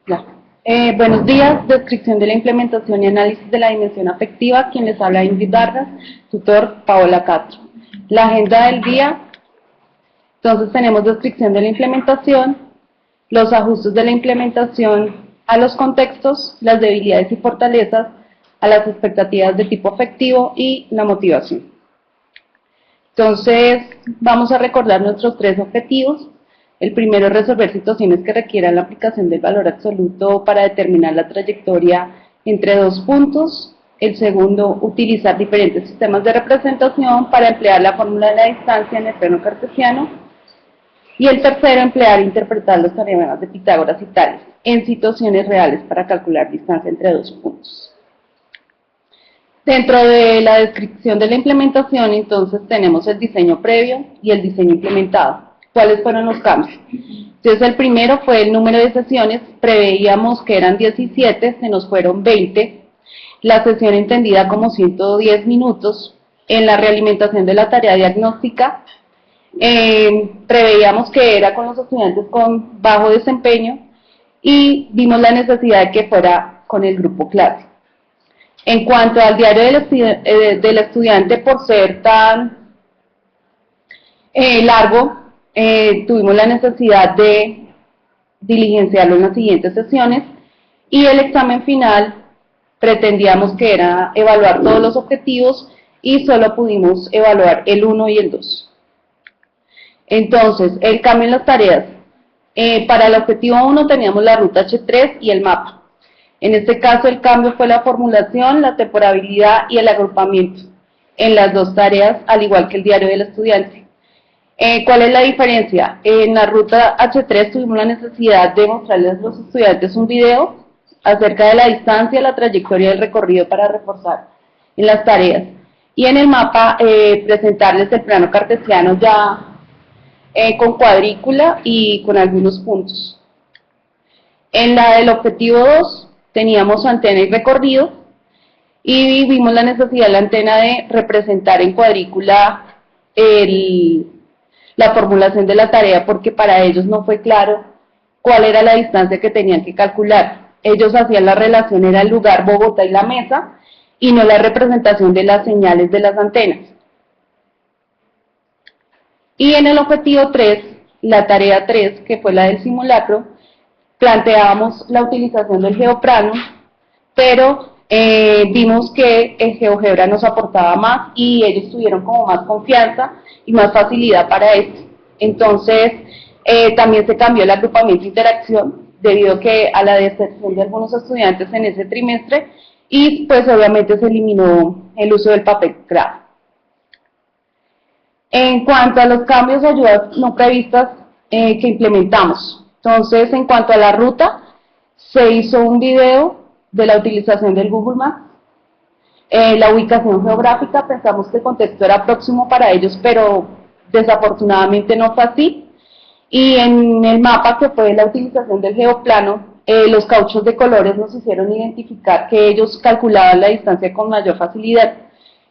Ya. Buenos días, descripción de la implementación y análisis de la dimensión afectiva. Quien les habla Ingrid Vargas, tutor Paola Castro. La agenda del día, entonces tenemos descripción de la implementación, los ajustes de la implementación a los contextos, las debilidades y fortalezas, a las expectativas de tipo afectivo y la motivación. Entonces, vamos a recordar nuestros tres objetivos. El primero es resolver situaciones que requieran la aplicación del valor absoluto para determinar la trayectoria entre dos puntos. El segundo, utilizar diferentes sistemas de representación para emplear la fórmula de la distancia en el plano cartesiano. Y el tercero, emplear e interpretar los teoremas de Pitágoras y Tales en situaciones reales para calcular distancia entre dos puntos. Dentro de la descripción de la implementación, entonces, tenemos el diseño previo y el diseño implementado. ¿Cuáles fueron los cambios? Entonces, el primero fue el número de sesiones. Preveíamos que eran 17, se nos fueron 20. La sesión entendida como 110 minutos. En la realimentación de la tarea diagnóstica, preveíamos que era con los estudiantes con bajo desempeño y vimos la necesidad de que fuera con el grupo clase. En cuanto al diario del estudiante, por ser tan largo, tuvimos la necesidad de diligenciarlo en las siguientes sesiones, y el examen final pretendíamos que era evaluar todos los objetivos y solo pudimos evaluar el 1 y el 2. Entonces, el cambio en las tareas. Para el objetivo 1 teníamos la ruta H3 y el mapa. En este caso el cambio fue la formulación, la temporalidad y el agrupamiento en las dos tareas, al igual que el diario del estudiante. ¿Cuál es la diferencia? En la ruta H3 tuvimos la necesidad de mostrarles a los estudiantes un video acerca de la distancia, la trayectoria del recorrido para reforzar en las tareas. Y en el mapa presentarles el plano cartesiano ya con cuadrícula y con algunos puntos. En la del objetivo 2 teníamos antena y recorrido, y vimos la necesidad de la antena de representar en cuadrícula la formulación de la tarea, porque para ellos no fue claro cuál era la distancia que tenían que calcular. Ellos hacían la relación, era el lugar Bogotá y la mesa, y no la representación de las señales de las antenas. Y en el objetivo 3, la tarea 3, que fue la del simulacro, planteábamos la utilización del geoplano, pero vimos que el GeoGebra nos aportaba más y ellos tuvieron como más confianza y más facilidad para esto. Entonces, también se cambió el agrupamiento e interacción debido a la deserción de algunos estudiantes en ese trimestre, y pues obviamente se eliminó el uso del papel grafo. En cuanto a los cambios o ayudas no previstas que implementamos, entonces, en cuanto a la ruta, se hizo un video de la utilización del Google Maps. La ubicación geográfica, pensamos que el contexto era próximo para ellos, pero desafortunadamente no fue así. Y en el mapa, que fue la utilización del geoplano, los cauchos de colores nos hicieron identificar que ellos calculaban la distancia con mayor facilidad.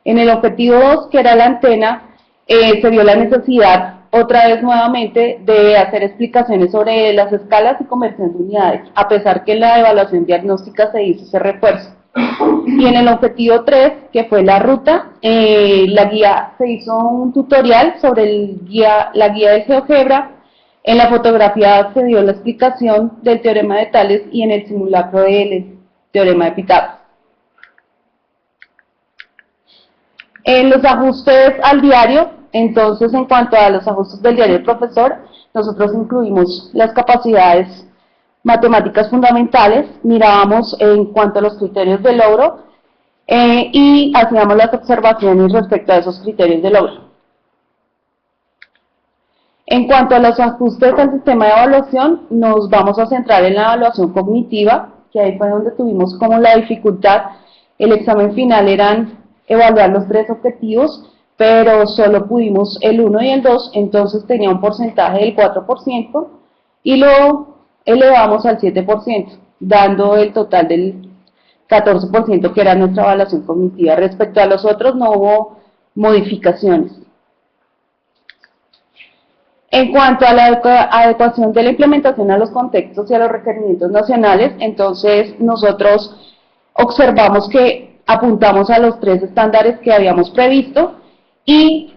En el objetivo 2, que era la antena, se vio la necesidad otra vez nuevamente de hacer explicaciones sobre las escalas y conversión de unidades, a pesar que en la evaluación diagnóstica se hizo ese refuerzo. Y en el objetivo 3, que fue la ruta, la guía, se hizo un tutorial sobre la guía de GeoGebra. En la fotografía se dio la explicación del teorema de Tales y en el simulacro del teorema de Pitágoras. En los ajustes al diario, entonces, en cuanto a los ajustes del diario del profesor, nosotros incluimos las capacidades matemáticas fundamentales, mirábamos en cuanto a los criterios de logro y hacíamos las observaciones respecto a esos criterios de logro. En cuanto a los ajustes al sistema de evaluación, nos vamos a centrar en la evaluación cognitiva, que ahí fue donde tuvimos como la dificultad. El examen final eran evaluar los 3 objetivos, pero solo pudimos el 1 y el 2, entonces tenía un porcentaje del 4% y lo elevamos al 7%, dando el total del 14%, que era nuestra evaluación cognitiva. Respecto a los otros no hubo modificaciones. En cuanto a la adecuación de la implementación a los contextos y a los requerimientos nacionales, entonces nosotros observamos que apuntamos a los 3 estándares que habíamos previsto y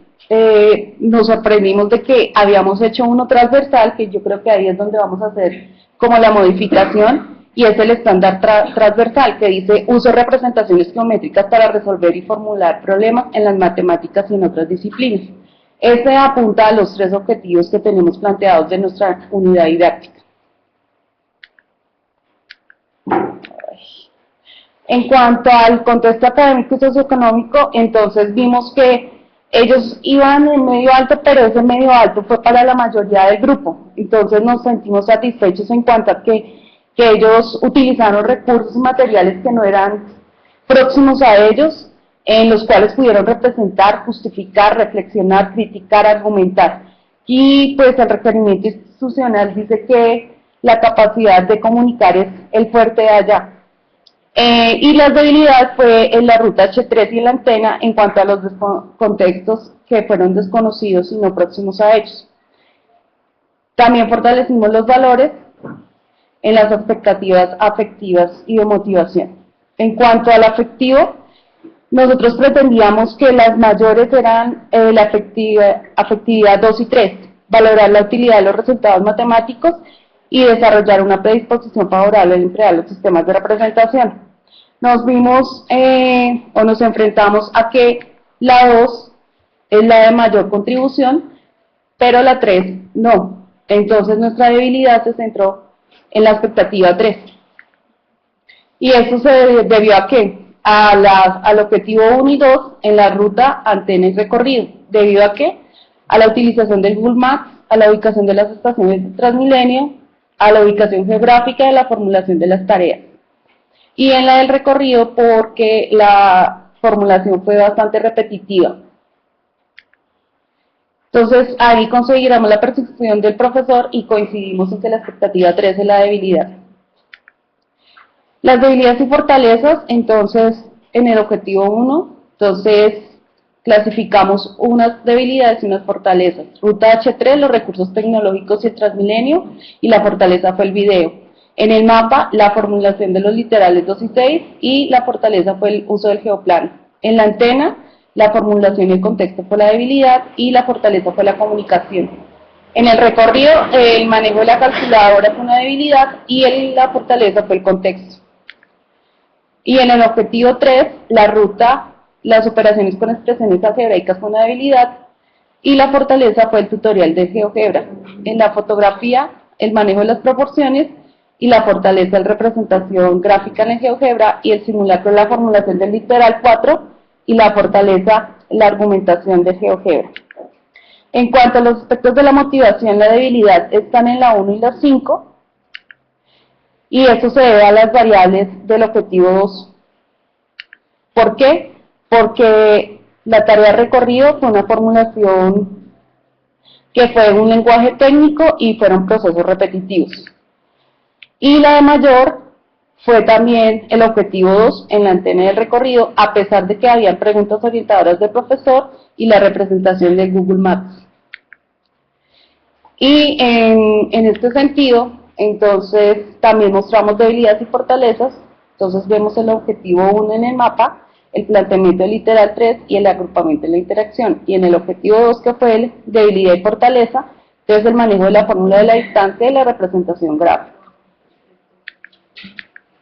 nos sorprendimos de que habíamos hecho uno transversal, que yo creo que ahí es donde vamos a hacer como la modificación, y es el estándar transversal, que dice uso de representaciones geométricas para resolver y formular problemas en las matemáticas y en otras disciplinas. Este apunta a los 3 objetivos que tenemos planteados de nuestra unidad didáctica. En cuanto al contexto académico y socioeconómico, entonces vimos que ellos iban en medio alto, pero ese medio alto fue para la mayoría del grupo. Entonces nos sentimos satisfechos en cuanto a que ellos utilizaron recursos y materiales que no eran próximos a ellos, en los cuales pudieron representar, justificar, reflexionar, criticar, argumentar. Y pues el requerimiento institucional dice que la capacidad de comunicar es el fuerte de allá. Y las debilidades fue en la ruta H3 y en la antena en cuanto a los contextos que fueron desconocidos y no próximos a ellos. También fortalecimos los valores en las expectativas afectivas y de motivación. En cuanto al afectivo, nosotros pretendíamos que las mayores eran la afectividad 2 y 3, valorar la utilidad de los resultados matemáticos y desarrollar una predisposición favorable al emplear los sistemas de representación. Nos vimos o nos enfrentamos a que la 2 es la de mayor contribución, pero la 3 no. Entonces nuestra debilidad se centró en la expectativa 3. Y eso se debió a qué? Al objetivo 1 y 2 en la ruta, antena y recorrido. ¿Debido a qué? A la utilización del Google Maps, a la ubicación de las estaciones de Transmilenio, a la ubicación geográfica de la formulación de las tareas. Y en la del recorrido porque la formulación fue bastante repetitiva. Entonces ahí conseguiremos la percepción del profesor y coincidimos en que la expectativa 3 es la debilidad. Las debilidades y fortalezas, entonces en el objetivo 1, entonces clasificamos unas debilidades y unas fortalezas. Ruta H3, los recursos tecnológicos y el Transmilenio, y la fortaleza fue el video. En el mapa, la formulación de los literales 2 y 6, y la fortaleza fue el uso del geoplano. En la antena, la formulación y el contexto fue la debilidad, y la fortaleza fue la comunicación. En el recorrido, el manejo de la calculadora fue una debilidad, y la fortaleza fue el contexto. Y en el objetivo 3, la ruta, las operaciones con expresiones algebraicas fue una debilidad, y la fortaleza fue el tutorial de GeoGebra. En la fotografía, el manejo de las proporciones, y la fortaleza la representación gráfica en el GeoGebra, y el simulacro la formulación del literal 4, y la fortaleza la argumentación de GeoGebra. En cuanto a los aspectos de la motivación, la debilidad están en la 1 y la 5, y eso se debe a las variables del objetivo 2. ¿Por qué? Porque la tarea de recorrido fue una formulación que fue un lenguaje técnico y fueron procesos repetitivos. Y la de mayor fue también el objetivo 2 en la antena del recorrido, a pesar de que habían preguntas orientadoras del profesor y la representación de Google Maps. Y en este sentido, entonces también mostramos debilidades y fortalezas. Entonces vemos el objetivo 1 en el mapa, el planteamiento del literal 3 y el agrupamiento de la interacción. Y en el objetivo 2, que fue el debilidad y fortaleza, entonces el manejo de la fórmula de la distancia y la representación gráfica.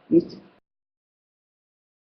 Listo.